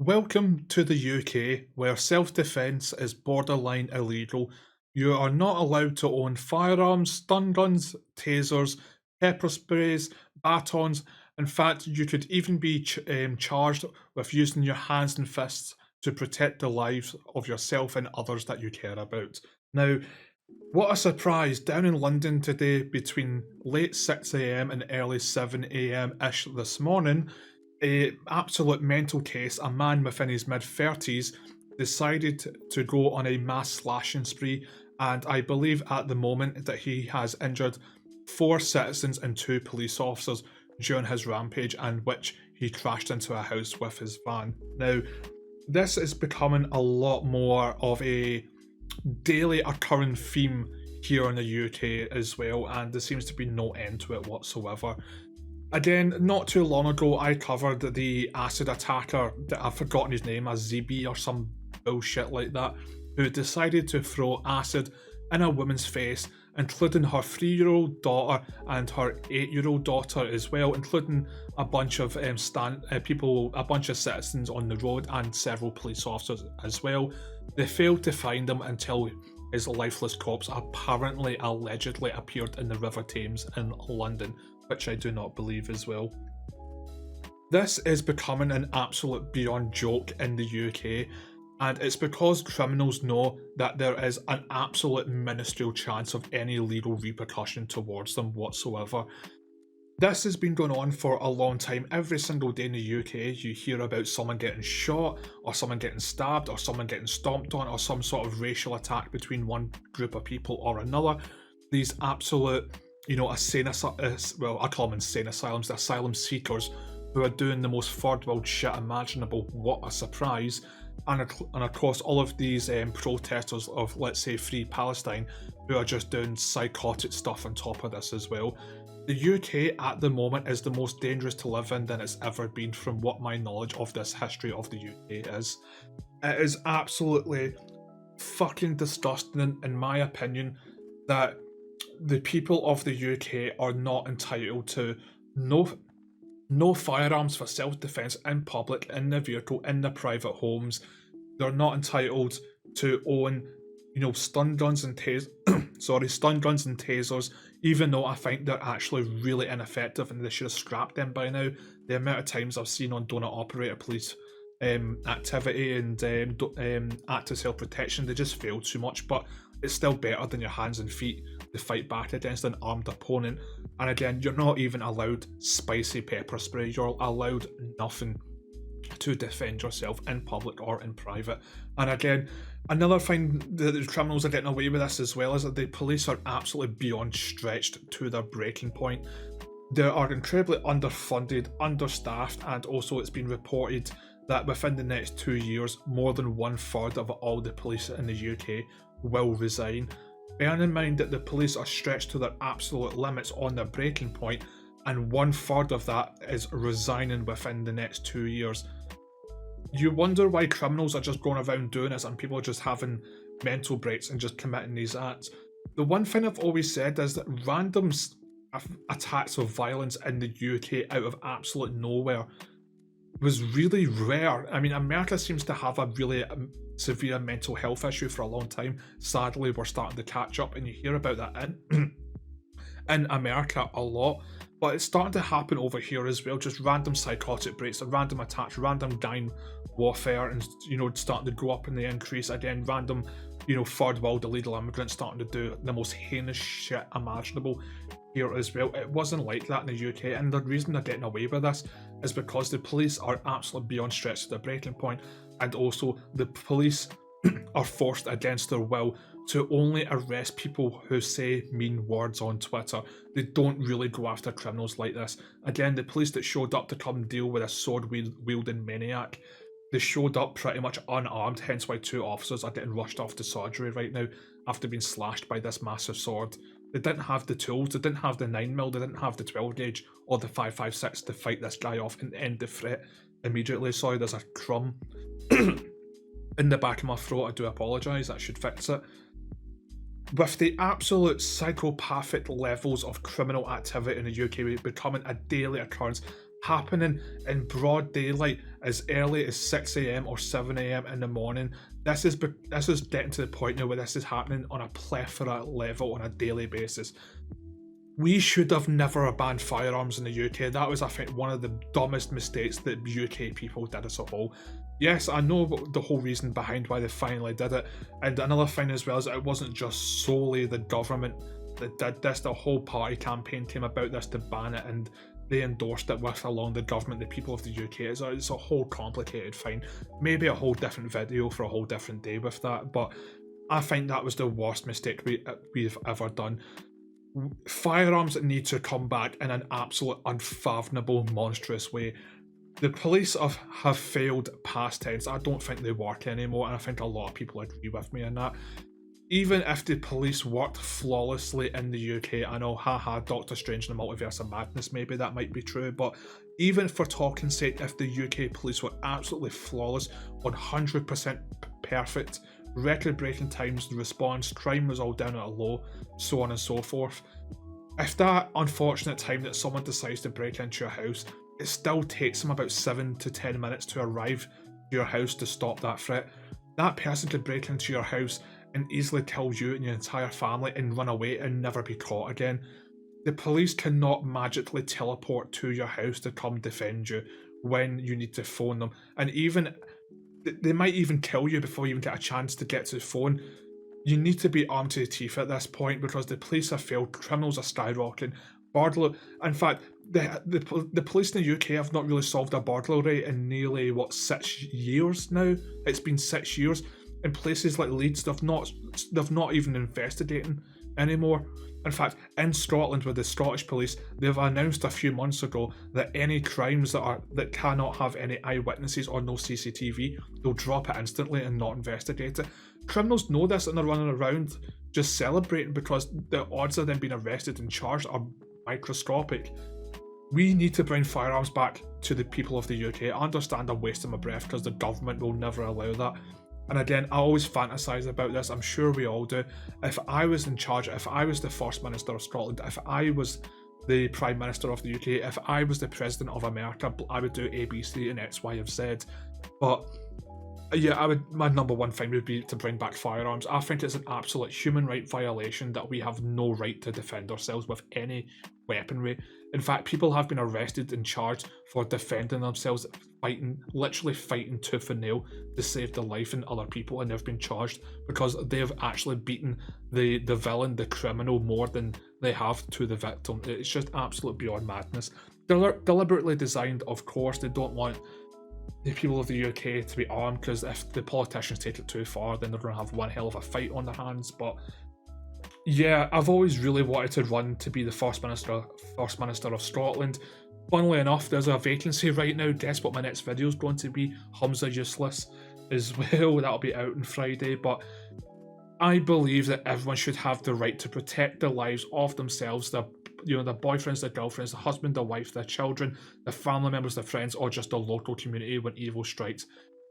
Welcome to the UK, where self defence is borderline illegal. You are not allowed to own firearms, stun guns, tasers, pepper sprays, batons. In fact, you could even be charged with using your hands and fists to protect the lives of yourself and others that you care about. Now, what a surprise! Down in London today, between late 6 a.m. and early 7 a.m. ish this morning, a absolute mental case, a man within his mid 30s, decided to go on a mass slashing spree, and I believe at the moment that he has injured four citizens and two police officers during his rampage, and which he crashed into a house with his van. Now, this is becoming a lot more of a daily occurring theme here in the UK as well, and there seems to be no end to it whatsoever. Again, not too long ago, I covered the acid attacker, that I've forgotten his name, as ZB or some bullshit like that, who decided to throw acid in a woman's face, including her 3-year-old daughter and her 8-year-old daughter as well, including a bunch of people, a bunch of citizens on the road, and several police officers as well. They failed to find him until his lifeless corpse apparently allegedly appeared in the River Thames in London, which I do not believe as well. This is becoming an absolute beyond joke in the UK, and it's because criminals know that there is an absolute minuscule chance of any legal repercussion towards them whatsoever. This has been going on for a long time. Every single day in the UK, you hear about someone getting shot, or someone getting stabbed, or someone getting stomped on, or some sort of racial attack between one group of people or another. These absolute, well, I call them insane asylums, the asylum seekers who are doing the most third world shit imaginable. What a surprise. And of course, all of these protesters of, let's say, Free Palestine, who are just doing psychotic stuff on top of this as well. The UK at the moment is the most dangerous to live in than it's ever been, from what my knowledge of this history of the UK is. It is absolutely fucking disgusting, in my opinion, that the people of the UK are not entitled to no firearms for self-defense in public, in their vehicle, in their private homes. They're not entitled to own, stun guns and stun guns and tasers, even though I think they're actually really ineffective and they should have scrapped them by now. The amount of times I've seen on donut operator police activity and act of self-protection, they just fail too much, but it's still better than your hands and feet to fight back against an armed opponent. And again, you're not even allowed spicy pepper spray, you're allowed nothing to defend yourself in public or in private. And again, another thing that the criminals are getting away with this as well is that the police are absolutely beyond stretched to their breaking point. They are incredibly underfunded, understaffed, and also it's been reported that within the next 2 years, more than 1/3 of all the police in the UK will resign. Bearing in mind that the police are stretched to their absolute limits on their breaking point, and 1/3 of that is resigning within the next 2 years. You wonder why criminals are just going around doing this and people are just having mental breaks and just committing these acts. The one thing I've always said is that random attacks of violence in the UK out of absolute nowhere was really rare. I mean, America seems to have a really severe mental health issue for a long time. Sadly, we're starting to catch up, and you hear about that in America a lot. But it's starting to happen over here as well. Just random psychotic breaks, random attacks, random gang warfare, and starting to go up in the increase again. Random, third world illegal immigrants starting to do the most heinous shit imaginable here as well. It wasn't like that in the UK, and the reason they're getting away with this is because the police are absolutely beyond stretched to their breaking point, and also the police are forced against their will to only arrest people who say mean words on Twitter. They don't really go after criminals like this. Again, the police that showed up to come deal with a sword-wielding maniac, they showed up pretty much unarmed, hence why 2 officers are getting rushed off to surgery right now after being slashed by this massive sword. They didn't have the tools, they didn't have the 9mm, they didn't have the 12 gauge or the 5.56 to fight this guy off and end the threat immediately. Sorry, there's a crumb in the back of my throat, I do apologise, that should fix it. With the absolute psychopathic levels of criminal activity in the UK becoming a daily occurrence, happening in broad daylight as early as 6 a.m. or 7 a.m. in the morning. This is getting to the point now where this is happening on a plethora level on a daily basis. We should have never banned firearms in the UK. That was, I think, one of the dumbest mistakes that UK people did as a whole. Yes, I know the whole reason behind why they finally did it. And another thing as well is it wasn't just solely the government that did this. The whole party campaign came about this to ban it, and they endorsed it with along the government, the people of the UK. It's a whole complicated thing. Maybe a whole different video for a whole different day with that. But I think that was the worst mistake we've ever done. Firearms need to come back in an absolute unfathomable, monstrous way. The police have failed past tense. I don't think they work anymore, and I think a lot of people agree with me on that. Even if the police worked flawlessly in the UK, I know, haha, Doctor Strange and the Multiverse of Madness, maybe that might be true, but even for talking's sake, if the UK police were absolutely flawless, 100% perfect, record-breaking times, the response, crime was all down at a low, so on and so forth. If that unfortunate time that someone decides to break into your house, it still takes them about 7 to 10 minutes to arrive to your house to stop that threat, that person could break into your house and easily kill you and your entire family and run away and never be caught again. The police cannot magically teleport to your house to come defend you when you need to phone them, and even they might even kill you before you even get a chance to get to the phone. You need to be armed to the teeth at this point because the police have failed, criminals are skyrocketing, burglary. In fact, the police in the UK have not really solved a burglary in nearly 6 years now. It's been 6 years. In places like Leeds, they've not even investigating anymore. In fact, in Scotland with the Scottish police, they've announced a few months ago that any crimes that cannot have any eyewitnesses or no CCTV, they'll drop it instantly and not investigate it. Criminals know this and they're running around just celebrating because the odds of them being arrested and charged are microscopic. We need to bring firearms back to the people of the UK. I understand I'm wasting my breath because the government will never allow that. And again, I always fantasize about this, I'm sure we all do. If I was in charge, if I was the First Minister of Scotland, if I was the Prime Minister of the UK, if I was the President of America, I would do A, B, C and X, Y, and Z. But yeah, my number one thing would be to bring back firearms. I think it's an absolute human right violation that we have no right to defend ourselves with weaponry. In fact, people have been arrested and charged for defending themselves, literally fighting tooth and nail to save the life in other people, and they've been charged because they've actually beaten the villain, the criminal, more than they have to the victim. It's just absolute beyond madness. Deliberately designed, of course. They don't want the people of the UK to be armed, because if the politicians take it too far, then they're going to have one hell of a fight on their hands. But yeah, I've always really wanted to run to be the First Minister of Scotland. Funnily enough, there's a vacancy right now. Guess what my next video is going to be? Humza Useless as well. That'll be out on Friday. But I believe that everyone should have the right to protect the lives of themselves, their boyfriends, their girlfriends, their husband, their wife, their children, their family members, their friends, or just the local community when evil strikes.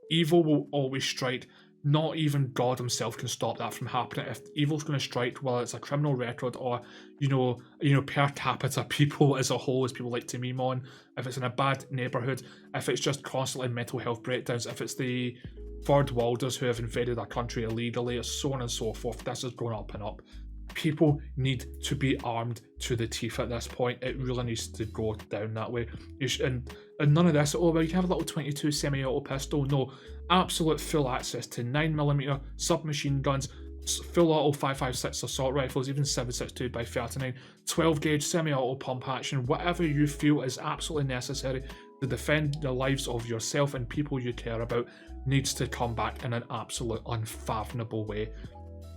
Evil will always strike. Not even God himself can stop that from happening. If evil's going to strike, whether it's a criminal record or, per capita people as a whole, as people like to meme on, if it's in a bad neighbourhood, if it's just constantly mental health breakdowns, if it's the third worlders who have invaded our country illegally, so on and so forth, this is going up and up. People need to be armed to the teeth at this point. It really needs to go down that way. And none of this, you can have a little 22 semi-auto pistol. No, absolute full access to 9mm submachine guns, full auto 5.56 assault rifles, even 7.62 by 39, 12 gauge semi-auto pump action, whatever you feel is absolutely necessary to defend the lives of yourself and people you care about needs to come back in an absolute unfathomable way.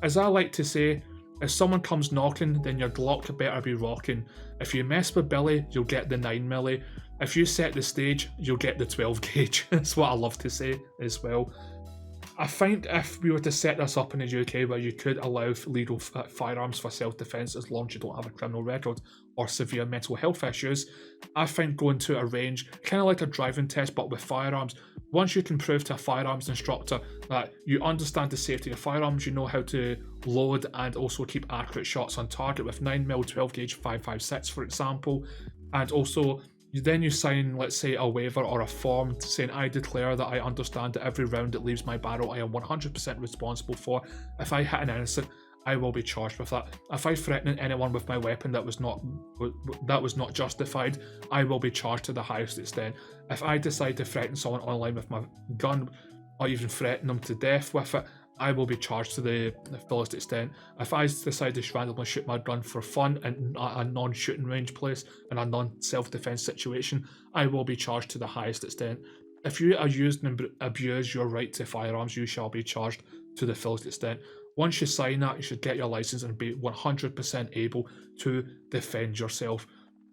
As I like to say, if someone comes knocking, then your Glock better be rocking. If you mess with Billy, you'll get the 9mm. If you set the stage, you'll get the 12 gauge. That's what I love to say as well. I find if we were to set this up in the UK where you could allow legal firearms for self-defence as long as you don't have a criminal record or severe mental health issues, I find going to a range, kind of like a driving test but with firearms, once you can prove to a firearms instructor that you understand the safety of firearms, you know how to load and also keep accurate shots on target with 9mm, 12 gauge, 5.56 for example, and also Then you sign, let's say, a waiver or a form saying, I declare that I understand that every round that leaves my barrel I am 100% responsible for. If I hit an innocent, I will be charged with that. If I threaten anyone with my weapon that was not justified, I will be charged to the highest extent. If I decide to threaten someone online with my gun, or even threaten them to death with it, I will be charged to the fullest extent. If I decide to randomly shoot my gun for fun in a non-shooting range place, in a non-self-defense situation, I will be charged to the highest extent. If you are used and abuse your right to firearms, you shall be charged to the fullest extent. Once you sign that, you should get your license and be 100% able to defend yourself.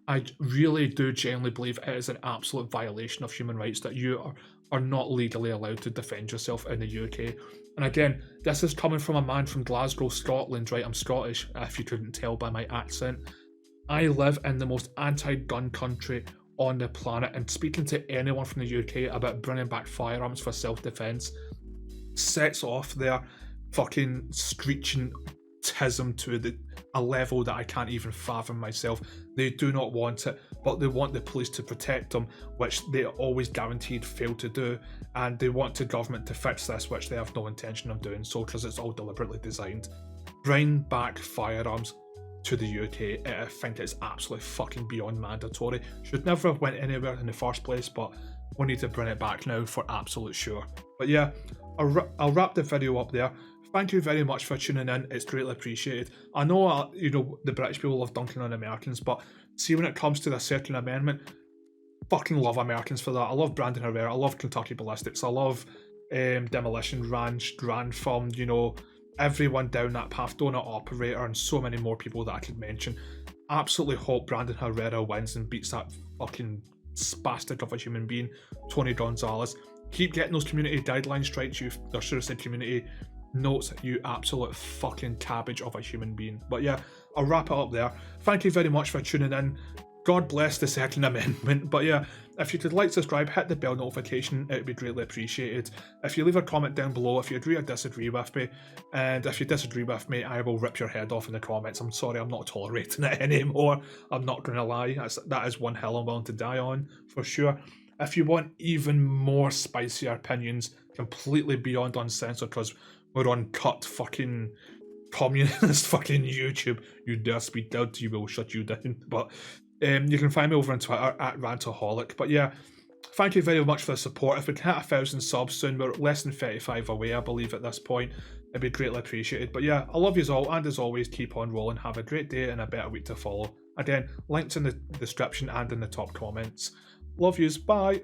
I really do genuinely believe it is an absolute violation of human rights that you are not legally allowed to defend yourself in the UK. And again, this is coming from a man from Glasgow, Scotland, right? I'm Scottish, if you couldn't tell by my accent. I live in the most anti-gun country on the planet, and speaking to anyone from the UK about bringing back firearms for self-defense sets off their fucking screeching tism to a level that I can't even fathom myself. They do not want it, but they want the police to protect them, which they always guaranteed fail to do, and they want the government to fix this, which they have no intention of doing so, because it's all deliberately designed. Bring back firearms to the UK. I think it's absolutely fucking beyond mandatory. Should never have went anywhere in the first place, but we need to bring it back now for absolute sure. But yeah, I'll wrap the video up there. Thank you very much for tuning in. It's greatly appreciated. I know, the British people love dunking on Americans, but see, when it comes to the Second Amendment, fucking love Americans for that. I love Brandon Herrera. I love Kentucky Ballistics. I love Demolition Ranch, Grand Firm, everyone down that path, Donut Operator, and so many more people that I could mention. Absolutely hope Brandon Herrera wins and beats that fucking bastard of a human being, Tony Gonzalez. Keep getting those community guideline strikes, or should have said community notes, you absolute fucking cabbage of a human being. But yeah, I'll wrap it up there. Thank you very much for tuning in. God bless the Second Amendment. But yeah, if you could like, subscribe, hit the bell notification, it would be greatly appreciated. If you leave a comment down below if you agree or disagree with me, and if you disagree with me, I will rip your head off in the comments. I'm sorry, I'm not tolerating it anymore. I'm not going to lie. That is one hill I'm willing to die on, for sure. If you want even more spicier opinions, completely beyond uncensored, because we're on cut fucking communist fucking YouTube, you dare speak out, you will shut you down. But you can find me over on Twitter at rant-A-holic. But yeah, thank you very much for the support. If we can hit 1,000 subs soon, we're less than 35 away, I believe, at this point. It'd be greatly appreciated. But yeah, I love you all, and as always, keep on rolling. Have a great day and a better week to follow. Again, links in the description and in the top comments. Love yous, bye.